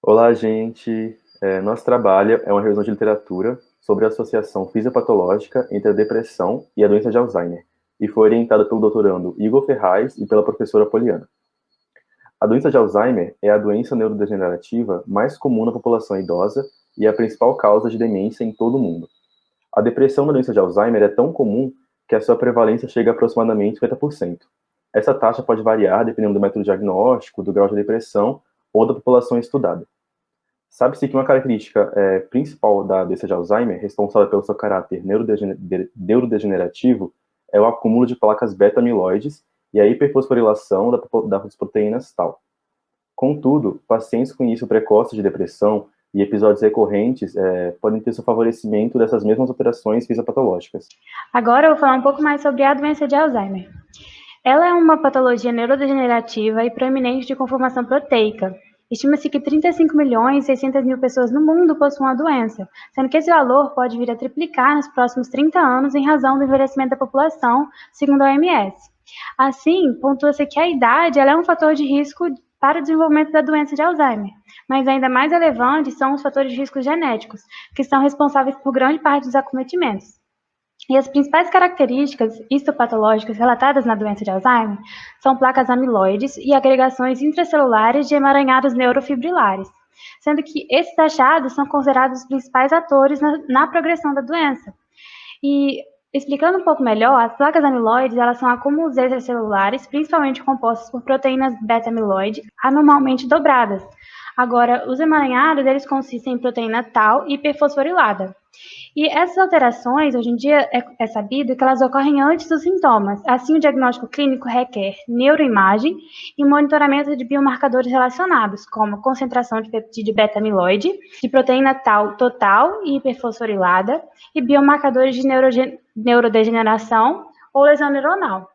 Olá, gente. Nosso trabalho é uma revisão de literatura sobre a associação fisiopatológica entre a depressão e a doença de Alzheimer, e foi orientada pelo doutorando Igor Ferraz e pela professora Poliana. A doença de Alzheimer é a doença neurodegenerativa mais comum na população idosa e é a principal causa de demência em todo o mundo. A depressão na doença de Alzheimer é tão comum que a sua prevalência chega a aproximadamente 50%. Essa taxa pode variar dependendo do método diagnóstico, do grau de depressão ou da população estudada. Sabe-se que uma característica principal da doença de Alzheimer, responsável pelo seu caráter neurodegenerativo, é o acúmulo de placas beta-amiloides e a hiperfosforilação das proteínas tau. Contudo, pacientes com início precoce de depressão e episódios recorrentes podem ter seu favorecimento dessas mesmas alterações fisiopatológicas. Agora eu vou falar um pouco mais sobre a doença de Alzheimer. Ela é uma patologia neurodegenerativa e proeminente de conformação proteica. Estima-se que 35 milhões e 600 mil pessoas no mundo possuem a doença, sendo que esse valor pode vir a triplicar nos próximos 30 anos em razão do envelhecimento da população, segundo a OMS. Assim, pontua-se que a idade ela é um fator de risco para o desenvolvimento da doença de Alzheimer, mas ainda mais relevantes são os fatores de risco genéticos, que são responsáveis por grande parte dos acometimentos. E as principais características histopatológicas relatadas na doença de Alzheimer são placas amiloides e agregações intracelulares de emaranhados neurofibrilares, sendo que esses achados são considerados os principais atores na progressão da doença. E explicando um pouco melhor, as placas amiloides elas são acúmulos extracelulares, principalmente compostos por proteínas beta-amiloide, anormalmente dobradas. Agora, os emaranhados eles consistem em proteína tau hiperfosforilada. E essas alterações, hoje em dia, é sabido que elas ocorrem antes dos sintomas. Assim, o diagnóstico clínico requer neuroimagem e monitoramento de biomarcadores relacionados, como concentração de peptídeo beta-amiloide, de proteína tau total e hiperfosforilada, e biomarcadores de neurodegeneração ou lesão neuronal.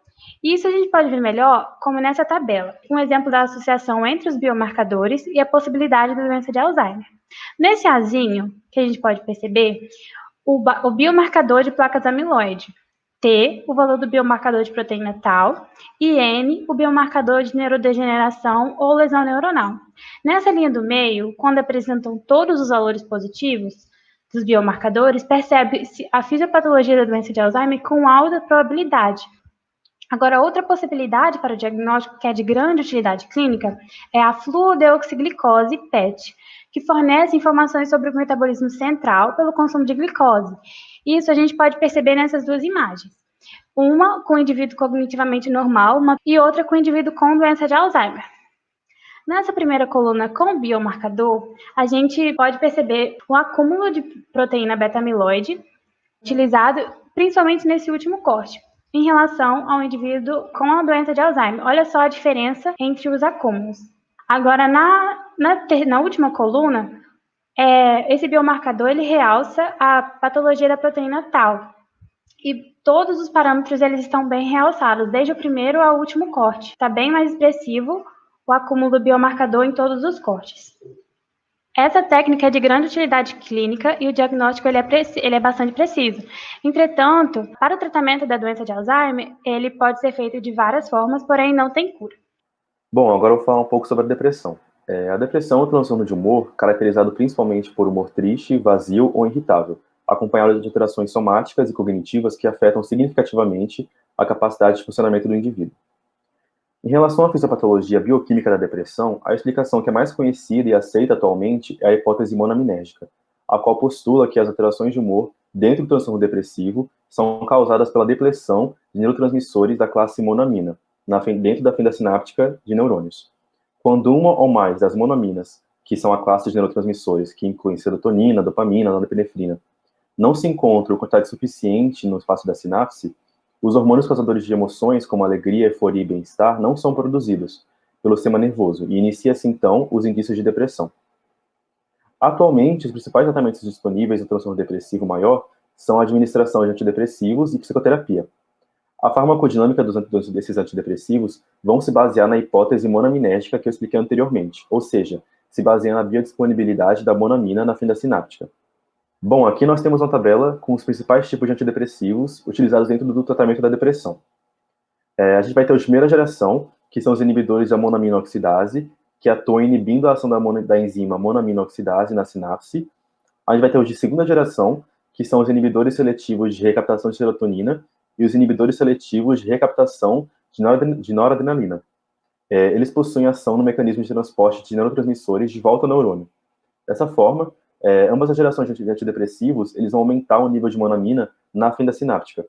Isso a gente pode ver melhor como nessa tabela, um exemplo da associação entre os biomarcadores e a possibilidade da doença de Alzheimer. Nesse azinho, que a gente pode perceber, o biomarcador de placas amiloide, T, o valor do biomarcador de proteína tau, e N, o biomarcador de neurodegeneração ou lesão neuronal. Nessa linha do meio, quando apresentam todos os valores positivos dos biomarcadores, percebe-se a fisiopatologia da doença de Alzheimer com alta probabilidade. Agora, outra possibilidade para o diagnóstico que é de grande utilidade clínica é a fluodeoxiglicose PET, que fornece informações sobre o metabolismo central pelo consumo de glicose. Isso a gente pode perceber nessas duas imagens. Uma com o indivíduo cognitivamente normal e outra com o indivíduo com doença de Alzheimer. Nessa primeira coluna com biomarcador, a gente pode perceber o acúmulo de proteína beta-amiloide, utilizado principalmente nesse último corte, em relação ao indivíduo com a doença de Alzheimer. Olha só a diferença entre os acúmulos. Agora, na última coluna, esse biomarcador ele realça a patologia da proteína tau. E todos os parâmetros eles estão bem realçados, desde o primeiro ao último corte. Está bem mais expressivo o acúmulo do biomarcador em todos os cortes. Essa técnica é de grande utilidade clínica e o diagnóstico ele é bastante preciso. Entretanto, para o tratamento da doença de Alzheimer, ele pode ser feito de várias formas, porém não tem cura. Bom, agora eu vou falar um pouco sobre a depressão. A depressão é um transtorno de humor caracterizado principalmente por humor triste, vazio ou irritável, acompanhado de alterações somáticas e cognitivas que afetam significativamente a capacidade de funcionamento do indivíduo. Em relação à fisiopatologia bioquímica da depressão, a explicação que é mais conhecida e aceita atualmente é a hipótese monominérgica, a qual postula que as alterações de humor dentro do transtorno depressivo são causadas pela depressão de neurotransmissores da classe monamina, dentro da fenda sináptica de neurônios. Quando uma ou mais das monaminas, que são a classe de neurotransmissores que incluem serotonina, dopamina, norepinefrina, não se encontram em quantidade suficiente no espaço da sinapse, os hormônios causadores de emoções, como alegria, euforia e bem-estar, não são produzidos pelo sistema nervoso e inicia-se então os indícios de depressão. Atualmente, os principais tratamentos disponíveis no transtorno depressivo maior são a administração de antidepressivos e psicoterapia. A farmacodinâmica desses antidepressivos vão se basear na hipótese monaminérgica que eu expliquei anteriormente, ou seja, se baseia na biodisponibilidade da monamina na fenda sináptica. Bom, aqui nós temos uma tabela com os principais tipos de antidepressivos utilizados dentro do tratamento da depressão. A gente vai ter o de primeira geração, que são os inibidores da monamina oxidase, que atuam inibindo a ação da enzima monoaminoxidase na sinapse. A gente vai ter os de segunda geração, que são os inibidores seletivos de recaptação de serotonina e os inibidores seletivos de recaptação de noradrenalina. Eles possuem ação no mecanismo de transporte de neurotransmissores de volta ao neurônio. Dessa forma, ambas as gerações de antidepressivos, eles vão aumentar o nível de monoamina na fenda sináptica.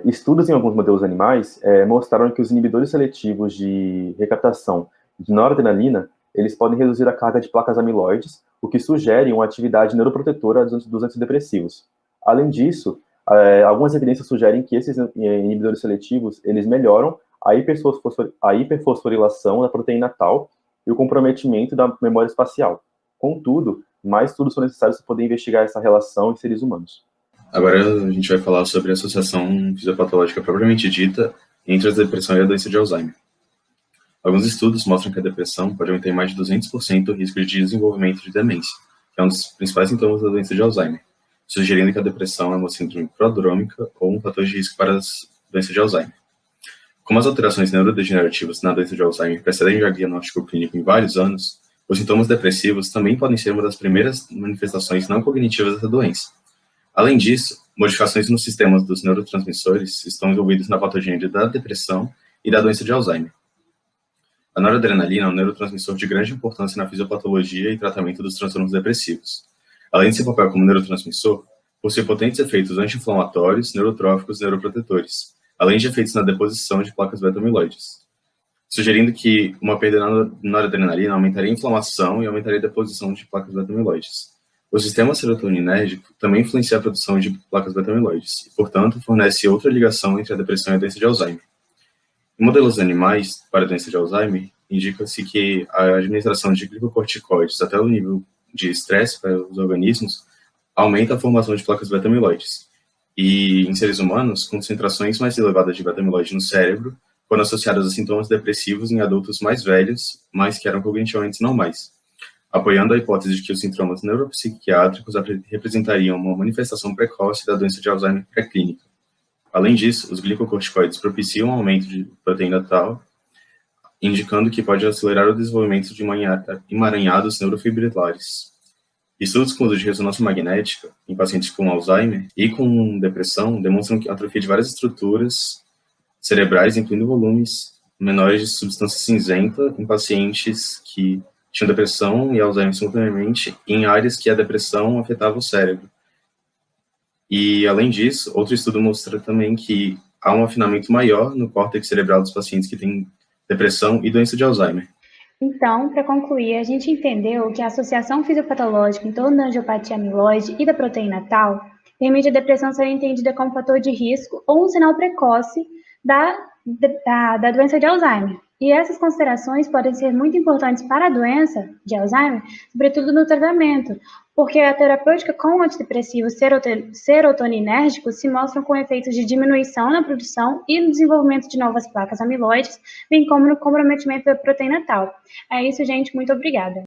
Estudos em alguns modelos animais mostraram que os inibidores seletivos de recaptação de noradrenalina, eles podem reduzir a carga de placas amiloides, o que sugere uma atividade neuroprotetora dos antidepressivos. Além disso, algumas evidências sugerem que esses inibidores seletivos, eles melhoram a hiperfosforilação da proteína tau e o comprometimento da memória espacial. Contudo, mais estudos são necessários para poder investigar essa relação em seres humanos. Agora a gente vai falar sobre a associação fisiopatológica propriamente dita entre a depressão e a doença de Alzheimer. Alguns estudos mostram que a depressão pode aumentar em mais de 200% o risco de desenvolvimento de demência, que é um dos principais sintomas da doença de Alzheimer, sugerindo que a depressão é uma síndrome prodrômica ou um fator de risco para a doença de Alzheimer. Como as alterações neurodegenerativas na doença de Alzheimer precedem o diagnóstico clínico em vários anos, os sintomas depressivos também podem ser uma das primeiras manifestações não cognitivas dessa doença. Além disso, modificações nos sistemas dos neurotransmissores estão envolvidos na patogênese da depressão e da doença de Alzheimer. A noradrenalina é um neurotransmissor de grande importância na fisiopatologia e tratamento dos transtornos depressivos. Além de seu papel como neurotransmissor, possui potentes efeitos anti-inflamatórios, neurotróficos e neuroprotetores, além de efeitos na deposição de placas beta-amiloides, sugerindo que uma perda na noradrenalina aumentaria a inflamação e aumentaria a deposição de placas beta-amiloides. O sistema serotoninérgico também influencia a produção de placas beta-amiloides e, portanto, fornece outra ligação entre a depressão e a doença de Alzheimer. Em modelos animais para a doença de Alzheimer, indica-se que a administração de glicocorticoides até o nível de estresse para os organismos aumenta a formação de placas beta-amiloides. E em seres humanos, concentrações mais elevadas de beta-amiloide no cérebro foram associadas a sintomas depressivos em adultos mais velhos, mas que eram cognitivamente normais, apoiando a hipótese de que os sintomas neuropsiquiátricos representariam uma manifestação precoce da doença de Alzheimer pré-clínica. Além disso, os glicocorticoides propiciam o aumento de proteína tau, indicando que pode acelerar o desenvolvimento de emaranhados neurofibrilares. Estudos com uso de ressonância magnética em pacientes com Alzheimer e com depressão demonstram que a atrofia de várias estruturas cerebrais, incluindo volumes menores de substância cinzenta em pacientes que tinham depressão e Alzheimer simultaneamente em áreas que a depressão afetava o cérebro. E, além disso, outro estudo mostra também que há um afinamento maior no córtex cerebral dos pacientes que têm depressão e doença de Alzheimer. Então, para concluir, a gente entendeu que a associação fisiopatológica em torno da angiopatia amiloide e da proteína tau permite a depressão ser entendida como fator de risco ou um sinal precoce da doença de Alzheimer. E essas considerações podem ser muito importantes para a doença de Alzheimer, sobretudo no tratamento, porque a terapêutica com antidepressivos serotoninérgicos se mostram com efeitos de diminuição na produção e no desenvolvimento de novas placas amiloides, bem como no comprometimento da proteína tau. É isso, gente. Muito obrigada.